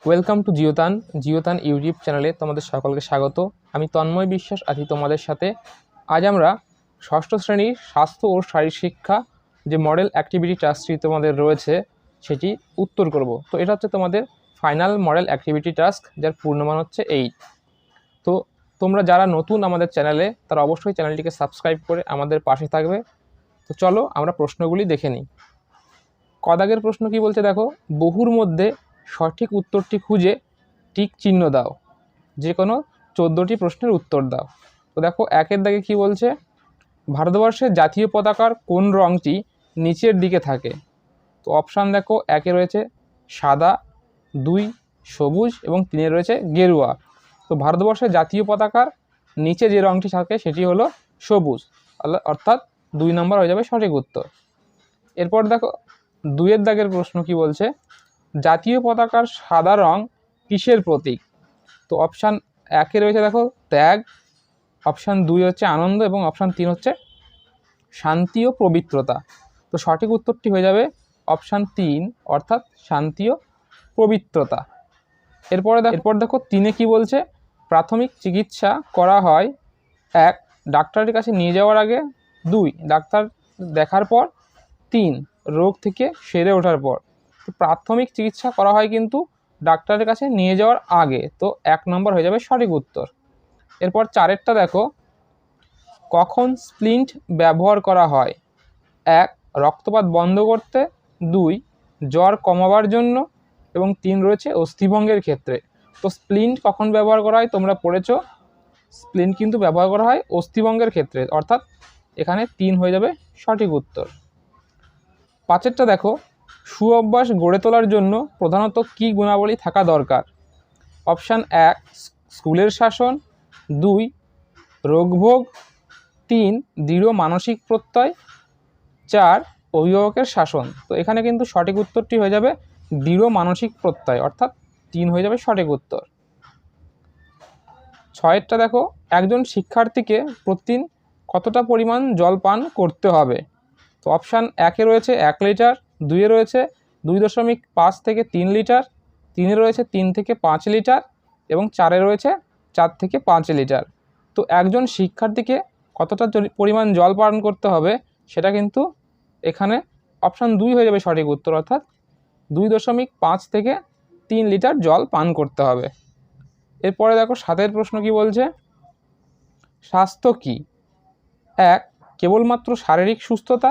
Welcome to জিওতান YouTube চ্যানেলে তোমাদের সকলকে স্বাগত। আমি তন্ময় বিশ্বাস আছি তোমাদের সাথে। আজ আমরা ষষ্ঠ শ্রেণীর স্বাস্থ্য ও শারীর শিক্ষা যে মডেল অ্যাক্টিভিটি টাস্কটি তোমাদের রয়েছে সেটি উত্তর করব। তো এটা হচ্ছে তোমাদের ফাইনাল মডেল অ্যাক্টিভিটি টাস্ক, যার পূর্ণমান হচ্ছে 8। তো তোমরা যারা নতুন আমাদের চ্যানেলে, তারা অবশ্যই চ্যানেলটিকে সাবস্ক্রাইব করে আমাদের পাশে থাকবে। তো চলো আমরা প্রশ্নগুলি দেখে নিই। কদাগের প্রশ্ন কি বলছে দেখো, বহুর মধ্যে সঠিক উত্তরটি খুঁজে টিক চিহ্ন দাও, যে কোনো 14টি প্রশ্নের উত্তর দাও। তো দেখো একের দাগে কি বলছে, ভারতবর্ষের জাতীয় পতাকার কোন রঙটি নিচের দিকে থাকে? তো অপশান দেখো, একে রয়েছে সাদা, 2 সবুজ এবং 3 রয়েছে গেরুয়া। তো ভারতবর্ষের জাতীয় পতাকার নিচে যে রঙটি থাকে সেটি হলো সবুজ, অর্থাৎ 2 নম্বর হয়ে যাবে সঠিক উত্তর। এরপর দেখো 2এর দাগের প্রশ্ন কি বলছে, জাতীয় পতাকার সাদা রং কিসের প্রতীক? তো অপশান একে রয়েছে দেখো ত্যাগ, অপশান 2 হচ্ছে আনন্দ এবং অপশান 3 হচ্ছে শান্তি ও পবিত্রতা। তো সঠিক উত্তরটি হয়ে যাবে অপশান 3, অর্থাৎ শান্তি ও পবিত্রতা। এরপর দেখো 3-এ কি বলছে, প্রাথমিক চিকিৎসা করা হয় 1 ডাক্তারের কাছে নিয়ে যাওয়ার আগে, 2 ডাক্তার দেখার পর, 3 রোগ থেকে সেরে ওঠার পর। তো প্রাথমিক চিকিৎসা করা হয় কিন্তু ডাক্তারের কাছে নিয়ে যাওয়ার আগে, তো 1 নম্বর হয়ে যাবে সঠিক উত্তর। এরপর 4এরটা দেখো, কখন স্প্লিন্ট ব্যবহার করা হয়? 1 রক্তপাত বন্ধ করতে, 2 জ্বর কমাবার জন্য এবং 3 রয়েছে অস্থিভঙ্গের ক্ষেত্রে। তো স্প্লিন্ট কখন ব্যবহার করা হয় তোমরা পড়েছো, স্প্লিন্ট কিন্তু ব্যবহার করা হয় অস্থিভঙ্গের ক্ষেত্রে, অর্থাৎ এখানে 3 হয়ে যাবে সঠিক উত্তর। 5এরটা দেখো, সুঅভ্যাস গড়ে তোলার জন্য প্রধানত কী গুণাবলী থাকা দরকার? অপশান 1 স্কুলের শাসন, 2 রোগভোগ, 3 দৃঢ় মানসিক প্রত্যয়, 4 অভিভাবকের শাসন। তো এখানে কিন্তু সঠিক উত্তরটি হয়ে যাবে দৃঢ় মানসিক প্রত্যয়, অর্থাৎ 3 হয়ে যাবে সঠিক উত্তর। 6এরটা দেখো, একজন শিক্ষার্থীকে প্রতিদিন কতটা পরিমাণ জল পান করতে হবে? তো অপশান 1-এ রয়েছে 1 লিটার, 2-এ রয়েছে 2.5 থেকে 3 লিটার, 3-এ রয়েছে 3 থেকে 5 লিটার এবং 4-এ রয়েছে 4 থেকে 5 লিটার। তো একজন শিক্ষার্থীকে কতটা পরিমাণ জল পান করতে হবে সেটা কিন্তু এখানে অপশান 2 হয়ে যাবে সঠিক উত্তর, অর্থাৎ 2.5 থেকে 3 লিটার জল পান করতে হবে। এরপরে দেখো 7এর প্রশ্ন কি বলছে, স্বাস্থ্য কী? 1 কেবলমাত্র শারীরিক সুস্থতা,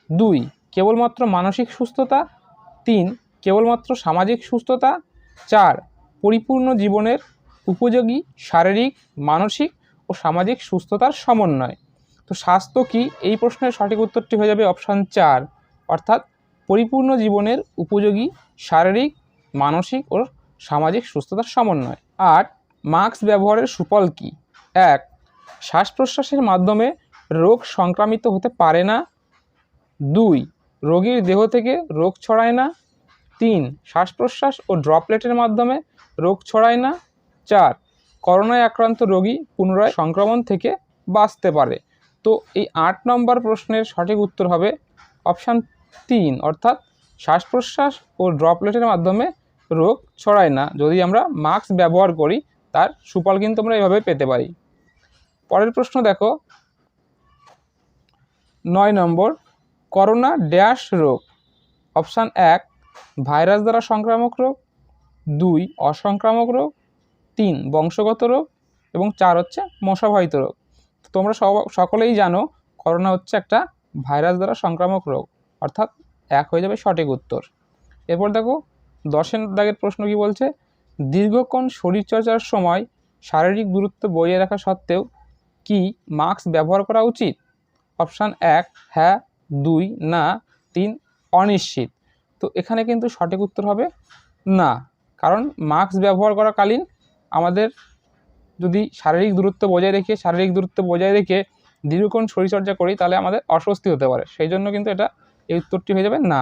2 কেবলমাত্র মানসিক সুস্থতা, 3 কেবলমাত্র সামাজিক সুস্থতা, 4 পরিপূর্ণ জীবনের উপযোগী শারীরিক, মানসিক ও সামাজিক সুস্থতার সমন্বয়। তো স্বাস্থ্য কী, এই প্রশ্নের সঠিক উত্তরটি হয়ে যাবে অপশান 4, অর্থাৎ পরিপূর্ণ জীবনের উপযোগী শারীরিক, মানসিক ও সামাজিক সুস্থতার সমন্বয়। 8 মাস্ক ব্যবহারের সুফল কী? 1 শ্বাস প্রশ্বাসের মাধ্যমে রোগ সংক্রামিত হতে পারে না, 2 রোগীর দেহ থেকে রোগ ছড়ায় না, 3 শ্বাস প্রশ্বাস ও ড্রপলেটের মাধ্যমে রোগ ছড়ায় না, 4 করোনায় আক্রান্ত রোগী পুনরায় সংক্রমণ থেকে বাঁচতে পারে। তো এই 8 নম্বর প্রশ্নের সঠিক উত্তর হবে অপশান 3, অর্থাৎ শ্বাস প্রশ্বাস ও ড্রপলেটের মাধ্যমে রোগ ছড়ায় না। যদি আমরা মাস্ক ব্যবহার করি তার সুফল কিন্তু আমরা এভাবে পেতে পারি। পরের প্রশ্ন দেখো 9 নম্বর, করোনা ড্যাশ রোগ? অপশান 1 ভাইরাস দ্বারা সংক্রামক রোগ, 2 অসংক্রামক রোগ, 3 বংশগত রোগ এবং 4 হচ্ছে মশাবাহিত রোগ। তোমরা সকলেই জানো করোনা হচ্ছে একটা ভাইরাস দ্বারা সংক্রামক রোগ, অর্থাৎ 1 হয়ে যাবে সঠিক উত্তর। এরপর দেখো 10এর দাগের প্রশ্ন কি বলছে, দীর্ঘক্ষণ শরীরচর্চার সময় শারীরিক দূরত্ব বজায় রাখা সত্ত্বেও কি মাস্ক ব্যবহার করা উচিত? অপশান 1 হ্যাঁ, 2 না, 3 অনিশ্চিত। তো এখানে কিন্তু সঠিক উত্তর হবে না, কারণ মাস্ক ব্যবহার করাকালীন আমাদের যদি শারীরিক দূরত্ব বজায় রেখে দীর্ঘক্ষণ শরীরচর্চা করি তাহলে আমাদের অস্বস্তি হতে পারে, সেই জন্য কিন্তু এই উত্তরটি হয়ে যাবে না।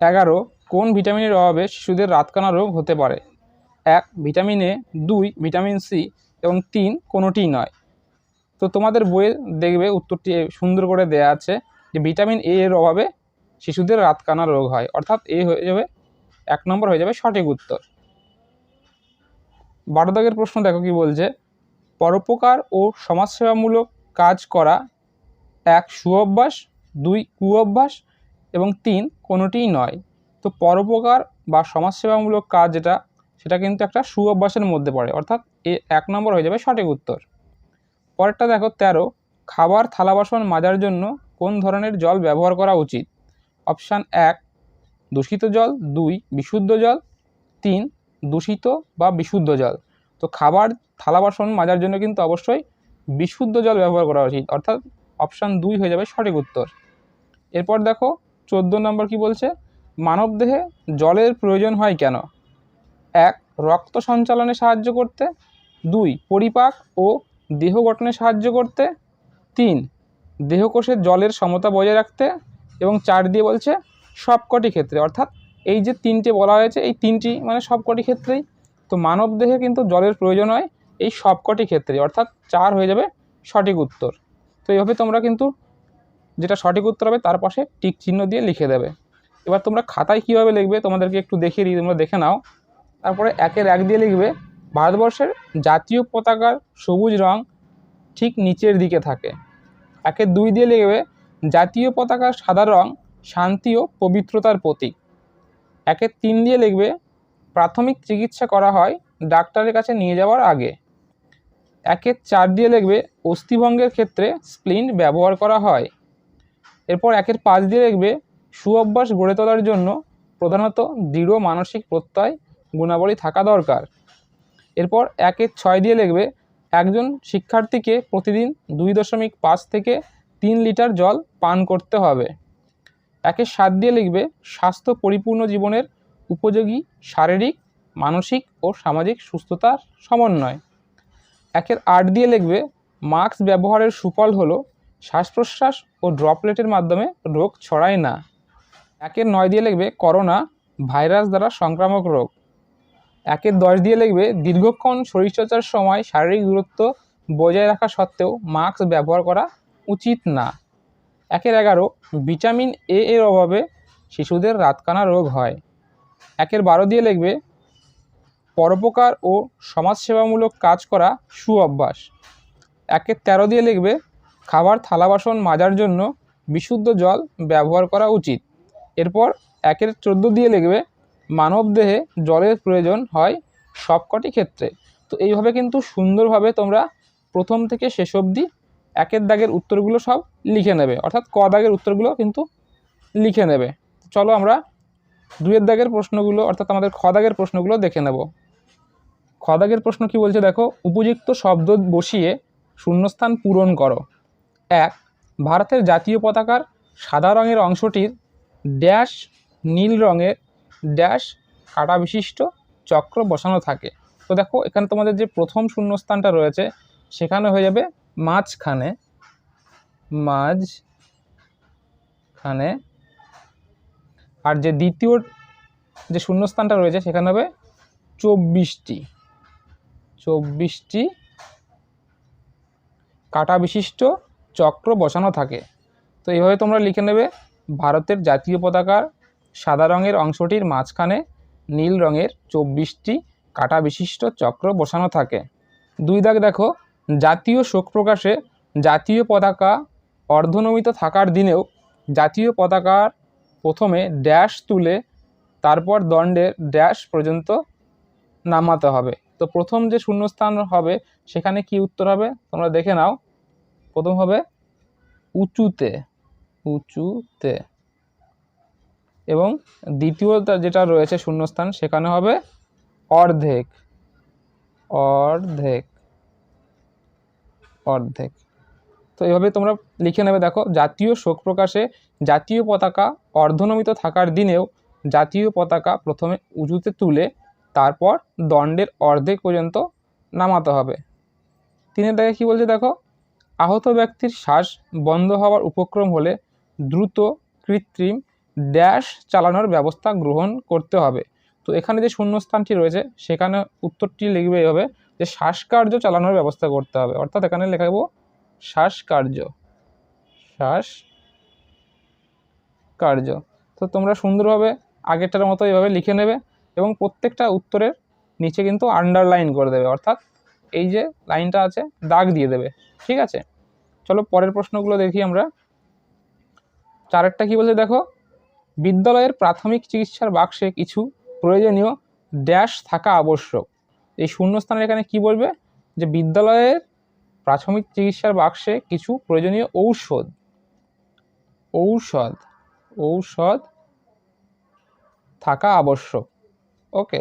11 কোন ভিটামিনের অভাবে শিশুদের রাতকানা রোগ হতে পারে? 1 ভিটামিন এ, 2 ভিটামিন সি এবং 3 কোনোটিই নয়। তো তোমাদের বইয়ে দেখবে উত্তরটি সুন্দর করে দেয়া আছে যে ভিটামিন এ এর অভাবে শিশুদের রাতকানা রোগ হয়, অর্থাৎ এ হয়ে যাবে 1 নম্বর হয়ে যাবে সঠিক উত্তর। 12 দাগের প্রশ্ন দেখো কি বলছে, পরোপকার ও সমাজসেবামূলক কাজ করা 1 সুঅভ্যাস, 2 কুঅভ্যাস এবং 3 কোনোটিই নয়। তো পরোপকার বা সমাজসেবামূলক কাজ যেটা, সেটা কিন্তু একটা সুঅভ্যাসের মধ্যে পড়ে, অর্থাৎ 1 নম্বর হয়ে যাবে সঠিক উত্তর। পরেরটা দেখো 13, খাবার থালা বাসন মাজার জন্য কোন ধরনের জল ব্যবহার করা উচিত? অপশান 1 দূষিত জল, 2 বিশুদ্ধ জল, 3 দূষিত বা বিশুদ্ধ জল। তো খাবার থালা বাসন মাজার জন্য কিন্তু অবশ্যই বিশুদ্ধ জল ব্যবহার করা উচিত, অর্থাৎ অপশান 2 হয়ে যাবে সঠিক উত্তর। এরপর দেখো 14 নম্বর কি বলছে, মানবদেহে জলের প্রয়োজন হয় কেন? 1 রক্ত সঞ্চালনে সাহায্য করতে, 2 পরিপাক ও দেহ গঠনে সাহায্য করতে, 3 দেহকোষের জলের সমতা বজায় রাখতে এবং 4 দিয়ে বলছে সবকটি ক্ষেত্রে। অর্থাৎ এই যে 3টে বলা হয়েছে, এই 3টি মানে সবকটি ক্ষেত্রেই। তো মানবদেহে কিন্তু জলের প্রয়োজন হয় এই সবকটি ক্ষেত্রে, অর্থাৎ 4 হয়ে যাবে সঠিক উত্তর। তো এইভাবে তোমরা কিন্তু যেটা সঠিক উত্তর হবে তার পাশে টিক চিহ্ন দিয়ে লিখে দেবে। এবার তোমরা খাতায় কীভাবে লিখবে তোমাদেরকে একটু দেখিয়ে দিই, তোমরা দেখে নাও। তারপরে 1-এর 1 দিয়ে লিখবে, ভারতবর্ষের জাতীয় পতাকার সবুজ রং ঠিক নিচের দিকে থাকে। 1-এর 2 দিয়ে লিখবে, জাতীয় পতাকার সাদা রং শান্তি ও পবিত্রতার প্রতীক। 1-এর 3 দিয়ে লিখবে, প্রাথমিক চিকিৎসা করা হয় ডাক্তারের কাছে নিয়ে যাওয়ার আগে। 1-এর 4 দিয়ে লিখবে, অস্থিভঙ্গের ক্ষেত্রে স্প্লিন ব্যবহার করা হয়। এরপর 1-এর 5 দিয়ে লিখবে, সুঅভ্যাস গড়ে তোলার জন্য প্রধানত দৃঢ় মানসিক প্রত্যয় গুণাবলী থাকা দরকার। এরপর 1-এর 6 দিয়ে লিখবে, একজন শিক্ষার্থীকে প্রতিদিন 2.5 থেকে 3 লিটার জল পান করতে হবে। 1-এর 7 দিয়ে লিখবে, স্বাস্থ্য পরিপূর্ণ জীবনের উপযোগী শারীরিক, মানসিক ও সামাজিক সুস্থতার সমন্বয়। 1-এর 8 দিয়ে লিখবে, মাস্ক ব্যবহারের সুফল হলো শ্বাস প্রশ্বাস ও ড্রপলেটের মাধ্যমে রোগ ছড়ায় না। 1-এর 9 দিয়ে লিখবে, করোনা ভাইরাস দ্বারা সংক্রামক রোগ। 1-এর 10 দিয়ে লিখবে, দীর্ঘক্ষণ শরীরচর্চার সময় শারীরিক দূরত্ব বজায় রাখা সত্ত্বেও মাস্ক ব্যবহার করা উচিত না। 1-এর 11, ভিটামিন এ এর অভাবে শিশুদের রাতকানা রোগ হয়। 1-এর 12 দিয়ে লিখবে, পরোপকার ও সমাজসেবামূলক কাজ করা সুঅভ্যাস। 1-এর 13 দিয়ে লিখবে, খাবার থালা বাসন মাজার জন্য বিশুদ্ধ জল ব্যবহার করা উচিত। এরপর 1-এর 14 দিয়ে লিখবে, মানবদেহে জলের প্রয়োজন হয় সবকটি ক্ষেত্রে। তো এইভাবে কিন্তু সুন্দরভাবে তোমরা প্রথম থেকে শেষ অবধি 1-এর দাগের উত্তরগুলো সব লিখে নেবে, অর্থাৎ ক দাগের উত্তরগুলো কিন্তু লিখে নেবে। চলো আমরা 2-এর দাগের প্রশ্নগুলো, অর্থাৎ আমাদের খ দাগের প্রশ্নগুলো দেখে নেব। খ দাগের প্রশ্ন কি বলছে দেখো, উপযুক্ত শব্দ বসিয়ে শূন্যস্থান পূরণ করো। 1 ভারতের জাতীয় পতাকার সাদা রঙের অংশটির ড্যাশ নীল রঙের ড্যাশ কাটা বিশিষ্ট চক্র বসানো থাকে। তো দেখো এখানে তোমাদের যে প্রথম শূন্যস্থানটা রয়েছে সেখানে হয়ে যাবে মাঝখানে, আর যে দ্বিতীয় যে শূন্যস্থানটা রয়েছে সেখানে হবে 24টি কাটা বিশিষ্ট চক্র বসানো থাকে। তো এইভাবে তোমরা লিখে নেবে, ভারতের জাতীয় পতাকার সাদা রঙের অংশটির মাঝখানে নীল রঙের 24টি কাটা বিশিষ্ট চক্র বসানো থাকে। 2 দাগ দেখো, জাতীয় শোক প্রকাশে জাতীয় পতাকা অর্ধনমিত থাকার দিনেও জাতীয় পতাকার প্রথমে ড্যাশ তুলে তারপর দণ্ডের ড্যাশ পর্যন্ত নামাতে হবে। তো প্রথম যে শূন্যস্থান হবে সেখানে কি উত্তর হবে তোমরা দেখে নাও। প্রথম হবে উঁচুতে, এবং দ্বিতীয় যেটা রয়েছে শূন্যস্থান সেখানে হবে অর্ধেক। তো এইভাবে তোমরা লিখে নেবে। দেখো, জাতীয় শোক প্রকাশে জাতীয় পতাকা অর্ধনমিত থাকার দিনেও জাতীয় পতাকা প্রথমে উঁচুতে তুলে তারপর দণ্ডের অর্ধেক পর্যন্ত নামাতে হবে। 3 দাগে কি বলছে দেখো, আহত ব্যক্তির শ্বাস বন্ধ হওয়ার উপক্রম হলে দ্রুত কৃত্রিম ড্যাশ চালানোর ব্যবস্থা গ্রহণ করতে হবে। তো এখানে যে শূন্যস্থানটি রয়েছে সেখানে উত্তরটি লিখবে এইভাবে যে শ্বাসকার্য চালানোর ব্যবস্থা করতে হবে, অর্থাৎ এখানে লেখাব শ্বাসকার্য। তো তোমরা সুন্দরভাবে আগেরটার মতো এইভাবে লিখে নেবে এবং প্রত্যেকটা উত্তরের নিচে কিন্তু আন্ডারলাইন করে দেবে, অর্থাৎ এই যে লাইনটা আছে দাগ দিয়ে দেবে। ঠিক আছে, চলো পরের প্রশ্নগুলো দেখি আমরা। 4টা কি বলছে দেখো, বিদ্যালয়ের প্রাথমিক চিকিৎসার বাক্সে কিছু প্রয়োজনীয় ড্যাশ থাকা আবশ্যক। এই শূন্যস্থানের এখানে কি বলবে, যে বিদ্যালয়ের প্রাথমিক চিকিৎসার বাক্সে কিছু প্রয়োজনীয় ঔষধ ঔষধ ঔষধ থাকা আবশ্যক। ওকে,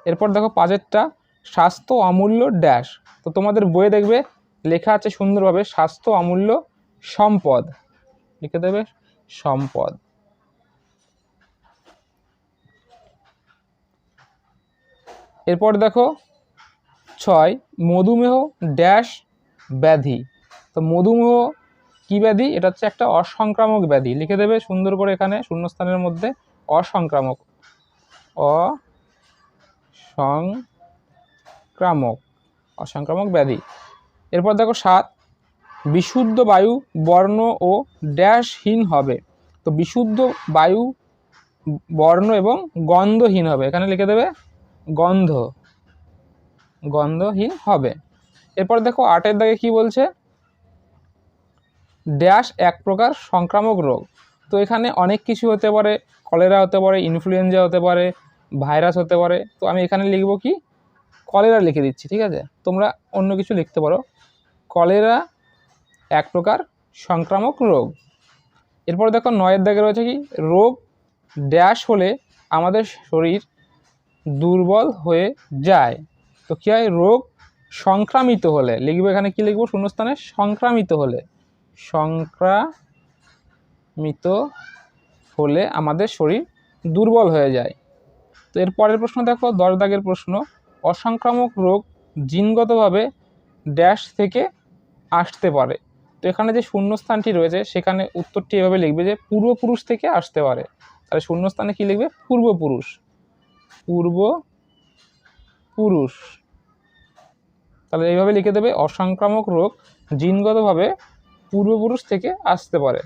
এরপর দেখো 5টা, স্বাস্থ্য অমূল্য ড্যাশ। তো তোমাদের বইয়ে দেখবে লেখা আছে সুন্দরভাবে স্বাস্থ্য অমূল্য সম্পদ, লিখে দেবে সম্পদ। এরপর দেখো 6, মধুমেহ ড্যাশ ব্যাধি। তো মধুমেহ কি ব্যাধি, এটা হচ্ছে একটা অসংক্রামক ব্যাধি, লিখে দেবে সুন্দর করে এখানে শূন্যস্থানের মধ্যে অসংক্রামক, অসংক্রামক ব্যাধি। এরপর দেখো 7, বিশুদ্ধ বায়ু বর্ণ ও ড্যাশহীন হবে। তো বিশুদ্ধ বায়ু বর্ণ এবং গন্ধহীন হবে, এখানে লিখে দেবে গন্ধহীন হবে। এরপর দেখো 8 দাগে কি বলছে, ড্যাশ এক প্রকার সংক্রামক রোগ। তো এখানে অনেক কিছু হতে পারে, কলেরা হতে পারে, ইনফ্লুয়েঞ্জা হতে পারে, ভাইরাস হতে পারে। তো আমি এখানে লিখবো কি, কলেরা লিখে দিচ্ছি। ঠিক আছে, তোমরা অন্য কিছু লিখতে পারো। কলেরা এক প্রকার সংক্রামক রোগ। এরপর দেখো 9 দাগে রয়েছে কি, রোগ ড্যাশ হলে আমাদের শরীর দুর্বল হয়ে যায়। তো কি হয়, রোগ সংক্রামিত হলে, লিখবো এখানে কি লিখবো শূন্যস্থানে, সংক্রামিত হলে আমাদের শরীর দুর্বল হয়ে যায়। তো এর পরের প্রশ্ন দেখো 10 দাগের প্রশ্ন, অসংক্রামক রোগ জিনগতভাবে ড্যাশ থেকে আসতে পারে। তো এখানে যে শূন্যস্থানটি রয়েছে সেখানে উত্তরটি এভাবে লিখবে যে পূর্বপুরুষ থেকে আসতে পারে। তাহলে শূন্যস্থানে কি লিখবে, পূর্বপুরুষ। তাহলে এইভাবে লিখে দেবে অসংক্রামক রোগ জিনগতভাবে পূর্বপুরুষ থেকে আসতে পারে।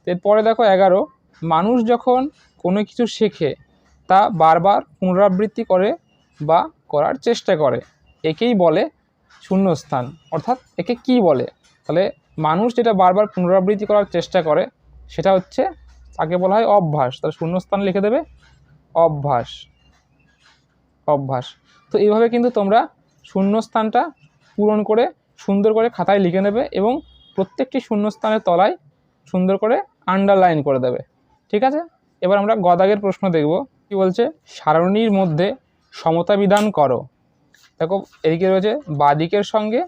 এরপরে দেখো 11, মানুষ যখন কোনো কিছু শেখে তা বারবার পুনরাবৃত্তি করে বা করার চেষ্টা করে, একেই বলে শূন্যস্থান, অর্থাৎ একে কি বলে। তাহলে মানুষ যেটা বারবার পুনরাবৃত্তি করার চেষ্টা করে সেটা হচ্ছে, তাকে বলা হয় অভ্যাস। তাহলে শূন্যস্থান লিখে দেবে অভ্যাস। তো এইভাবে কিন্তু তোমরা শূন্যস্থানটা পূরণ করে সুন্দর করে খাতায় লিখে নেবে এবং প্রত্যেকটি শূন্যস্থানের তলায় সুন্দর করে আন্ডারলাইন করে দেবে। ঠিক আছে, এবার আমরা গদাগের প্রশ্ন দেখব। কি বলছে, সারণীর মধ্যে সমতা বিধান করো। দেখো এদিকে রয়েছে বাঁ দিকের সঙ্গে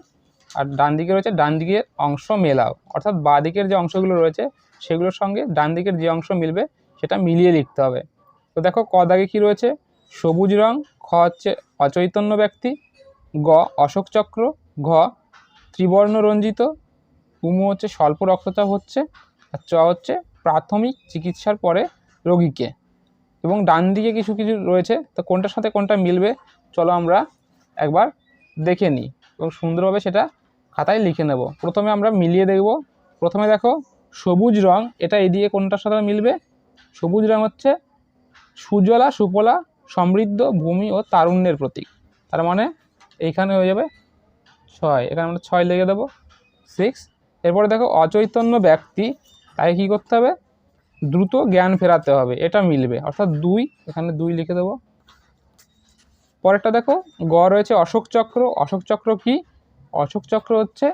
আর ডান দিকে রয়েছে ডান দিকের অংশ মেলাও, অর্থাৎ বাঁ দিকের যে অংশগুলো রয়েছে সেগুলোর সঙ্গে ডান দিকের যে অংশ মিলবে সেটা মিলিয়ে লিখতে হবে। তো দেখো ক দাগে কী রয়েছে, সবুজ রং, খ হচ্ছে অচৈতন্য ব্যক্তি, গ অশোক চক্র, ঘ ত্রিবর্ণ রঞ্জিত, উমু হচ্ছে স্বল্প রক্তচাপ হচ্ছে, আর চ হচ্ছে প্রাথমিক চিকিৎসার পরে রোগীকে। এবং ডান দিকে কিছু কিছু রয়েছে, তো কোনটার সাথে কোনটা মিলবে চলো আমরা একবার দেখে নিই এবং সুন্দরভাবে সেটা খাতায় লিখে নেব। প্রথমে আমরা মিলিয়ে দেখব। প্রথমে দেখো সবুজ রং, এটা এদিকে কোনটার সাথে মিলবে, সবুজ রং হচ্ছে সুজলা সুফলা সমৃদ্ধ ভূমি ও তারুণ্যের প্রতীক, তার মানে এইখানে হয়ে যাবে 6, এখানে আমরা 6 লিখে দেবো 6। এরপরে দেখো অচৈতন্য ব্যক্তি, তাই কী করতে হবে, দ্রুত জ্ঞান ফেরাতে হবে, এটা মিলবে, অর্থাৎ 2, এখানে 2 লিখে দেবো। পরেরটা দেখো গ রয়েছে অশোক চক্র, অশোক চক্র কি, অশোক চক্র হচ্ছে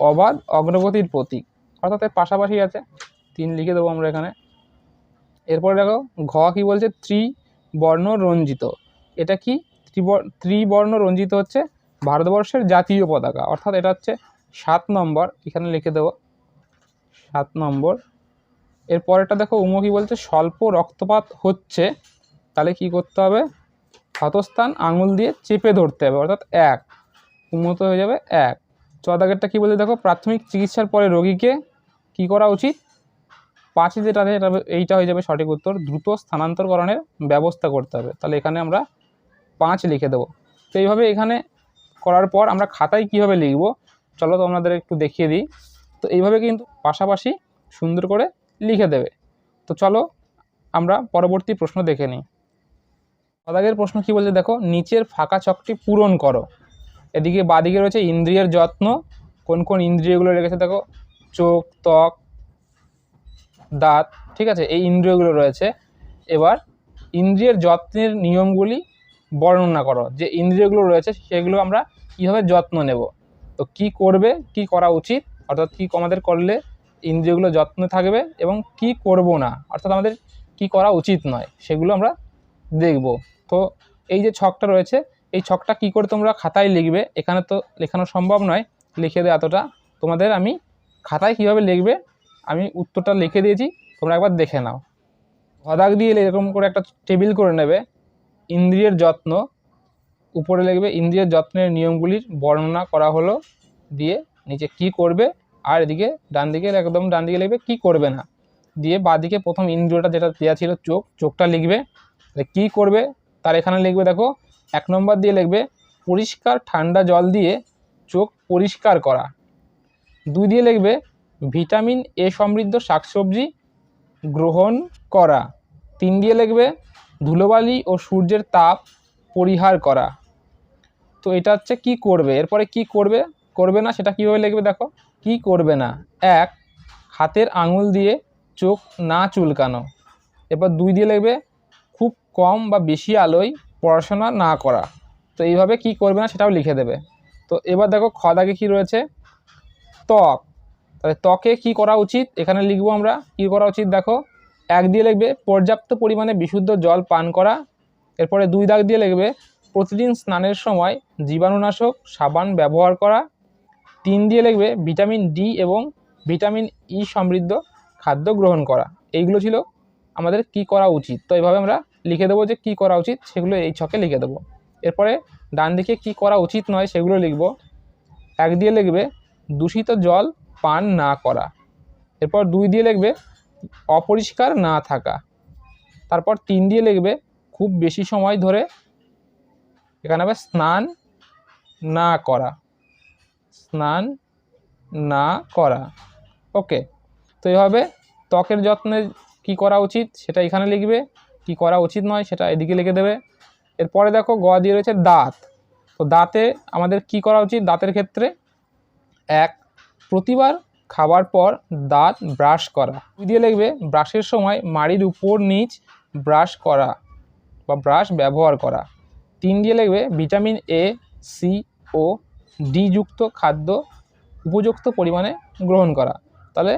অবাধ অগ্রগতির প্রতীক, অর্থাৎ এর পাশাপাশি আছে, 3 লিখে দেবো আমরা এখানে। এরপরে দেখো ঘ কি বলছে, ত্রিবর্ণ রঞ্জিত, এটা কি, ত্রিবর্ণ রঞ্জিত হচ্ছে ভারতবর্ষের জাতীয় পতাকা, অর্থাৎ এটা হচ্ছে 7 নম্বর, এখানে লিখে দেবো 7 নম্বর। এরপরেরটা দেখো উম কি বলছে, স্বল্প রক্তপাত হচ্ছে, তাহলে কি করতে হবে, ক্ষতস্থান আঙুল দিয়ে চেপে ধরতে হবে, অর্থাৎ 1, উন্নত হয়ে যাবে 1। চদাগেরটা কী বলছে দেখো, প্রাথমিক চিকিৎসার পরে রোগীকে কি করা উচিত, 5 যেটা আছে এইটা হয়ে যাবে সঠিক উত্তর, দ্রুত স্থানান্তরকরণের ব্যবস্থা করতে হবে, তাহলে এখানে আমরা 5 লিখে দেবো। তো এইভাবে এখানে করার পর আমরা খাতায় কীভাবে লিখব চলো তো আপনাদের একটু দেখিয়ে দিই। তো এইভাবে কিন্তু পাশাপাশি সুন্দর করে লিখে দেবে। তো চলো আমরা পরবর্তী প্রশ্ন দেখে নিই। দাগের প্রশ্ন কি বলছে দেখো, নিচের ফাঁকা ছকটি পূরণ করো। এদিকে বাদিকে রয়েছে ইন্দ্রিয়ের যত্ন, কোন কোন ইন্দ্রিয়গুলো রেখেছে দেখো, চোখ, ত্বক, দাঁত, ঠিক আছে, এই ইন্দ্রিয়গুলো রয়েছে। এবার ইন্দ্রিয়ের যত্নের নিয়মগুলি বর্ণনা করো, যে ইন্দ্রিয়গুলো রয়েছে সেগুলো আমরা কীভাবে যত্ন নেব, তো কি করবে, কি করা উচিত, অর্থাৎ কি আমাদের করলে ইন্দ্রিয়গুলো যত্নে থাকবে এবং কি করব না, অর্থাৎ আমাদের কি করা উচিত নয়, সেগুলো আমরা দেখব। তো এই যে ছকটা রয়েছে, এই ছকটা কি করে তোমরা খাতায় লিখবে, এখানে তো লেখানো সম্ভব নয়, লিখে দেয় এতটা, তোমাদের আমি খাতায় কিভাবে লিখবে আমি উত্তরটা লিখে দিয়েছি, তোমরা একবার দেখে নাও। দাগ দিয়ে এরকম করে একটা টেবিল করে নেবে, ইন্দ্রিয়ের যত্ন, উপরে লিখবে ইন্দ্রিয়ের যত্নের নিয়মগুলির বর্ণনা করা হলো, দিয়ে নিচে কি করবে, আর এদিকে ডান দিকে একদম ডান দিকে লিখবে কি করবে না, দিয়ে বাঁদিকে প্রথম ইন্দ্রিয়টা যেটা দেওয়া ছিল চোখ, চোখটা লিখবে, কি করবে তার এখানে লিখবে দেখো 1 নম্বর দিয়ে লিখবে পরিষ্কার ঠান্ডা জল দিয়ে চোখ পরিষ্কার করা। 2 দিয়ে লিখবে ভিটামিন এ সমৃদ্ধ শাকসবজি গ্রহণ করা। 3 দিয়ে লিখবে ধুলোবালি ও সূর্যের তাপ পরিহার করা। তো এটা হচ্ছে কি করবে, এরপরে কি করবে, করবে না সেটা কীভাবে লিখবে দেখো, কি করবে না, 1 হাতের আঙুল দিয়ে চোখ না চুলকানো। এরপর 2 দিয়ে লিখবে খুব কম বা বেশি আলোয় পড়াশোনা না করা। তো এইভাবে কি করবে না সেটাও লিখে দেবে। তো এবার দেখো খ দাগে কী রয়েছে, ত্বক, তাহলে ত্বকে কি করা উচিত এখানে লিখবো আমরা, কি করা উচিত দেখো, 1 দিয়ে লিখবে পর্যাপ্ত পরিমাণে বিশুদ্ধ জল পান করা। এরপরে 2 দাগ দিয়ে লিখবে প্রতিদিন স্নানের সময় জীবাণুনাশক সাবান ব্যবহার করা। 3 দিয়ে লিখবে ভিটামিন ডি এবং ভিটামিন ই সমৃদ্ধ খাদ্য গ্রহণ করা। এইগুলো ছিল আমাদের কি করা উচিত। তো এইভাবে আমরা লিখে দেবো যে কি করা উচিত সেগুলো এই ছকে লিখে দেবো। এরপরে ডান দিকে কি করা উচিত নয় সেগুলো লিখব। 1 দিয়ে লিখবে দূষিত জল পান না করা। এরপর 2 দিয়ে লিখবে অপরিষ্কার না থাকা। তারপর 3 দিয়ে লিখবে খুব বেশি সময় ধরে, এখানে হবে স্নান না করা, স্নান না করা। ওকে, তো এইভাবে ত্বকের যত্নে কি করা উচিত সেটা এখানে লিখবে, কি করা উচিত নয় সেটা এদিকে লিখে দেবে। এরপরে দেখো গ দিয়ে রয়েছে দাঁত। তো দাঁতে আমাদের কি করা উচিত, দাঁতের ক্ষেত্রে 1 প্রতিবার খাবার পর দাঁত ব্রাশ করা। 2 দিয়ে লিখবে ব্রাশের সময় মাড়ির উপর নিচ ব্রাশ করা বা ব্রাশ ব্যবহার করা। 3 দিয়ে লিখবে ভিটামিন এ, সি ও ডি যুক্ত খাদ্য উপযুক্ত পরিমাণে গ্রহণ করা। তাহলে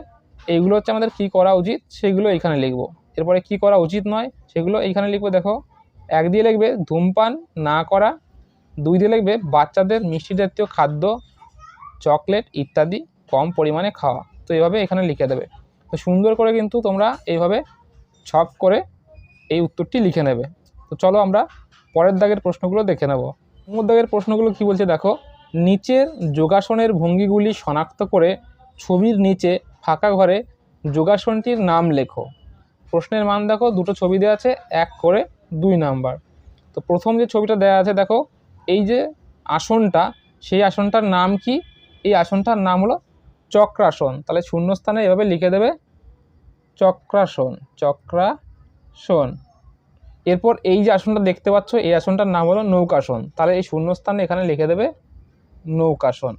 এইগুলো হচ্ছে আমাদের কি করা উচিত সেগুলো এইখানে লিখব। এরপরে কি করা উচিত নয় সেগুলো এইখানে লিখবো। দেখো 1 দিয়ে লিখবে ধূমপান না করা। 2 দিয়ে লিখবে বাচ্চাদের মিষ্টি জাতীয় খাদ্য, চকলেট ইত্যাদি কম পরিমাণে খাওয়া। তো এইভাবে এখানে লিখে দেবে। তো সুন্দর করে কিন্তু তোমরা এইভাবে ছক করে এই উত্তরটি লিখে নেবে। তো চলো আমরা পরের দাগের প্রশ্নগুলো দেখে নেব। দাগের প্রশ্নগুলো কি বলছে দেখো, নিচের যোগাসনের ভঙ্গিগুলি শনাক্ত করে ছবির নিচে ফাঁকা ঘরে যোগাসনটির নাম লেখো। প্রশ্নের মান দেখো, দুটো ছবি দেওয়া আছে, 1 করে 2 নাম্বার। তো প্রথম যে ছবিটা দেওয়া আছে দেখো, এই যে আসনটা, সেই আসনটার নাম কি, এই আসনটার নাম হলো চক্রাসন। তাহলে শূন্যস্থানে এভাবে লিখে দেবে চক্রাসন, চক্রাসন। এরপর এই যে আসনটা দেখতে পাচ্ছ এই আসনটার নাম হলো নৌকাসন। তাহলে এই শূন্যস্থানে এখানে লিখে দেবে নৌকাসন,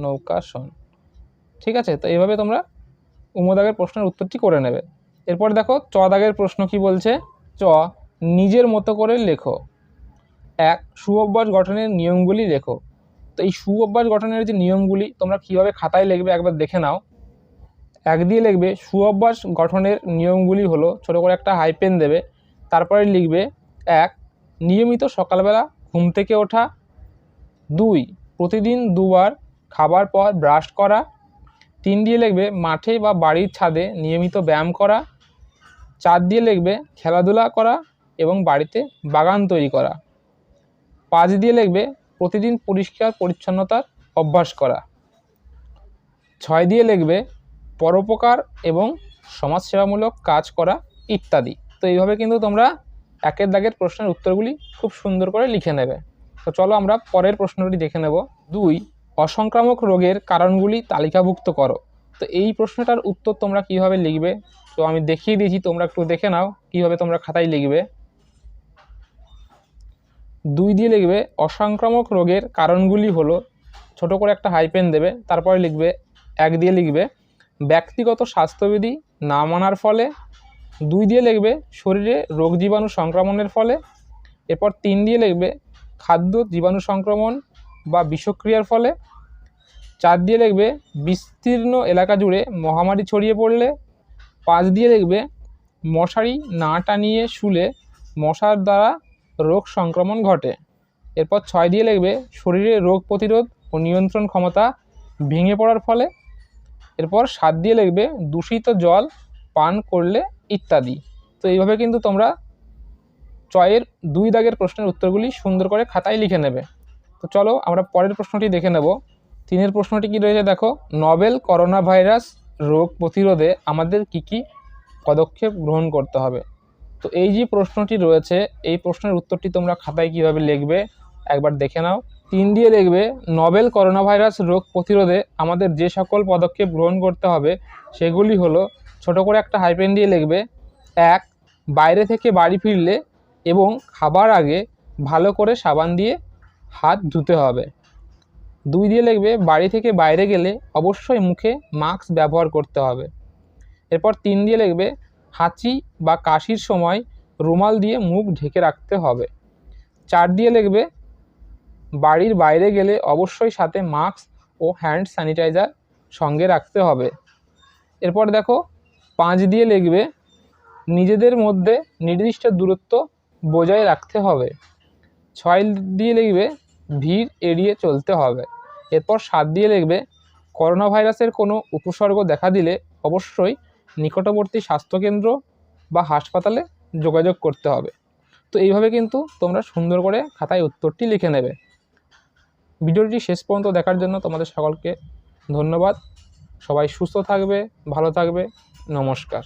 নৌকাসন। ঠিক আছে, তো এইভাবে তোমরা দাগের প্রশ্নের উত্তরটি করে নেবে। এরপর দেখো চ দাগের প্রশ্ন কি বলছে, চ নিজের মতো করে লেখো। 1 সুঅভ্যাস গঠনের নিয়মগুলি লেখো। তো এই সুঅভ্যাস গঠনের যে নিয়মগুলি তোমরা কীভাবে খাতায় লিখবে একবার দেখে নাও। 1 দিয়ে লিখবে সুঅভ্যাস গঠনের নিয়মগুলি হলো, ছোটো করে একটা হাইপেন দেবে, তারপরে লিখবে 1 নিয়মিত সকালবেলা ঘুম থেকে ওঠা। 2 প্রতিদিন 2 বার খাবার পর ব্রাশ করা। 3 দিয়ে লিখবে মাঠে বা বাড়ির ছাদে নিয়মিত ব্যায়াম করা। 4 দিয়ে লিখবে খেলাধুলা করা এবং বাড়িতে বাগান তৈরি করা। 5 দিয়ে লিখবে প্রতিদিন পরিষ্কার পরিচ্ছন্নতার অভ্যাস করা। 6 দিয়ে লিখবে পরোপকার এবং সমাজসেবামূলক কাজ করা ইত্যাদি। তো এইভাবে কিন্তু তোমরা 1 দাগের প্রশ্নের উত্তরগুলি খুব সুন্দর করে লিখে নেবে। তো চলো আমরা পরের প্রশ্নটি দেখে নেব। 2 অসংক্রামক রোগের কারণগুলি তালিকাভুক্ত করো। তো এই প্রশ্নটার উত্তর তোমরা কিভাবে লিখবে, তো আমি দেখিয়ে দিয়েছি, তোমরা একটু দেখে নাও কিভাবে তোমরা খাতায় লিখবে। 2 দিয়ে লিখবে অসংক্রামক রোগের কারণগুলি হলো, ছোট করে একটা হাইপেন দেবে, তারপরে লিখবে 1 দিয়ে লিখবে ব্যক্তিগত স্বাস্থ্যবিধি না মানার ফলে। 2 দিয়ে লিখবে শরীরে রোগ জীবাণু সংক্রমণের ফলে। এরপর 3 দিয়ে লিখবে খাদ্য জীবাণু সংক্রমণ বা বিষক্রিয়ার ফলে। 4 দিয়ে লিখবে বিস্তীর্ণ এলাকা জুড়ে মহামারী ছড়িয়ে পড়লে। 5 দিয়ে লিখবে মশারি না টানিয়ে শুলে মশার দ্বারা রোগ সংক্রমণ ঘটে। এরপর 6 দিয়ে লিখবে শরীরে রোগ প্রতিরোধ ও নিয়ন্ত্রণ ক্ষমতা ভেঙে পড়ার ফলে। এরপর 7 দিয়ে লিখবে দূষিত জল পান করলে ইত্যাদি। তো এইভাবে কিন্তু তোমরা চয়ের 2 দাগের প্রশ্নের উত্তরগুলি সুন্দর করে খাতায় লিখে নেবে। তো চলো আমরা পরের প্রশ্নটি দেখে নেব। 3 প্রশ্নটি কি রয়েছে দেখো, নভেল করোনা ভাইরাস রোগ প্রতিরোধে আমাদের কি পদক্ষেপ গ্রহণ করতে হবে। তো এই যে প্রশ্নটি রয়েছে, এই প্রশ্নের উত্তরটি তোমরা খাতায় কিভাবে লিখবে একবার দেখে নাও। 3 দিয়ে লিখবে নভেল করোনা ভাইরাস রোগ প্রতিরোধে আমাদের যে সকল পদক্ষেপ গ্রহণ করতে হবে সেগুলি হলো, ছোট করে একটা হাইপেন দিয়ে লিখবে 1, বাইরে থেকে বাড়ি ফিরলে এবং খাবার আগে ভালো করে সাবান দিয়ে হাত ধুতে হবে। 2 দিয়ে লিখবে বাড়ি থেকে বাইরে গেলে অবশ্যই মুখে মাস্ক ব্যবহার করতে হবে। এরপর 3 দিয়ে লিখবে হাঁচি বা কাশির সময় রুমাল দিয়ে মুখ ঢেকে রাখতে হবে। 4 দিয়ে লিখবে বাড়ির বাইরে গেলে অবশ্যই সাথে মাস্ক ও হ্যান্ড স্যানিটাইজার সঙ্গে রাখতে হবে। এরপর দেখো 5 দিয়ে লিখবে নিজেদের মধ্যে নির্দিষ্ট দূরত্ব বজায় রাখতে হবে। 6 দিয়ে লিখবে ভিড় এড়িয়ে চলতে হবে। এরপর 7 দিয়ে লিখবে করোনা ভাইরাসের কোনো উপসর্গ দেখা দিলে অবশ্যই নিকটবর্তী স্বাস্থ্যকেন্দ্র বা হাসপাতালে যোগাযোগ করতে হবে। তো এইভাবে কিন্তু তোমরা সুন্দর করে খাতায় উত্তরটি লিখে নেবে। ভিডিওটি শেষ পর্যন্ত দেখার জন্য তোমাদের সকলকে ধন্যবাদ। সবাই সুস্থ থাকবে, ভালো থাকবে। নমস্কার।